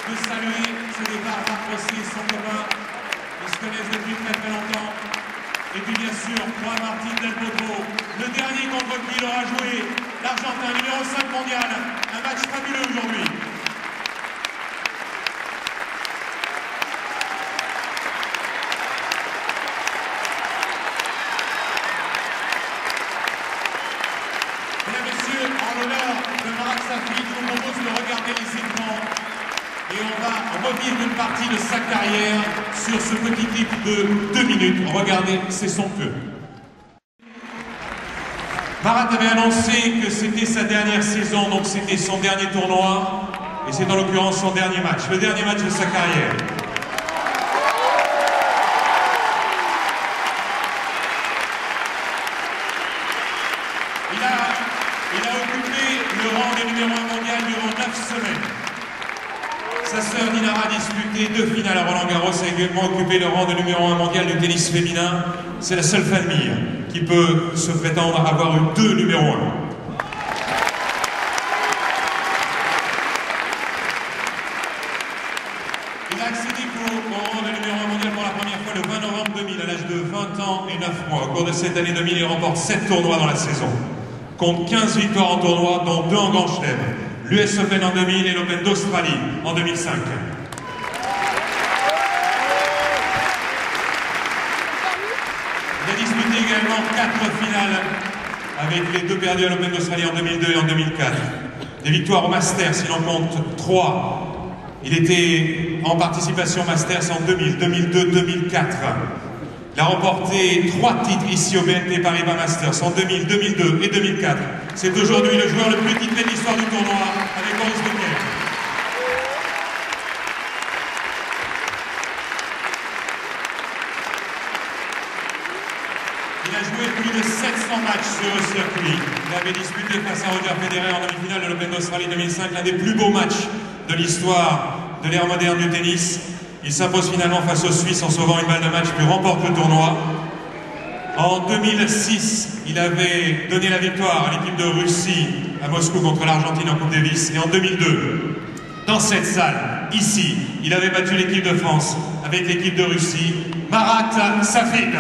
de saluer ce départ Marc-Rossi, son copain. Ils se connaissent depuis très longtemps. Et puis bien sûr, Juan Martín del Potro, le dernier contre qui il aura joué, l'Argentin, numéro 5 mondial. Un match fabuleux aujourd'hui. Mesdames, Messieurs, en l'honneur de Marat Safin, je vous propose de regarder les écrans et on va revivre une partie de sa carrière sur ce petit clip de 2 minutes. Regardez, c'est son feu. Marat avait annoncé que c'était sa dernière saison, donc c'était son dernier tournoi, et c'est en l'occurrence son dernier match, le dernier match de sa carrière. Il a occupé le rang de numéro 1 mondial durant 9 semaines. Sa sœur Dinara a disputé 2 finales à Roland-Garros, a également occupé le rang de numéro 1 mondial du tennis féminin. C'est la seule famille qui peut se prétendre avoir eu 2 numéros 1. Il a accédé au rang de numéro 1 mondial pour la première fois le 20 novembre 2000, à l'âge de 20 ans et 9 mois. Au cours de cette année 2000, il remporte 7 tournois dans la saison. Compte 15 victoires en tournoi, dont 2 en Grand Chelem. L'US Open en 2000 et l'Open d'Australie en 2005. Il a disputé également 4 finales avec les 2 perdues à l'Open d'Australie en 2002 et en 2004. Des victoires au Masters, il en compte 3. Il était en participation Masters en 2000, 2002, 2004. Il a remporté 3 titres ici au BNP Paribas Masters en 2000, 2002 et 2004. C'est aujourd'hui le joueur le plus titré de l'histoire du tournoi avec Boris Becker. Il a joué plus de 700 matchs sur le circuit. Il avait disputé face à Roger Federer en demi-finale de l'Open d'Australie 2005, l'un des plus beaux matchs de l'histoire de l'ère moderne du tennis. Il s'impose finalement face aux Suisses en sauvant une balle de match puis remporte le tournoi. En 2006, il avait donné la victoire à l'équipe de Russie à Moscou contre l'Argentine en Coupe Davis. Et en 2002, dans cette salle, ici, il avait battu l'équipe de France avec l'équipe de Russie, Marat Safin.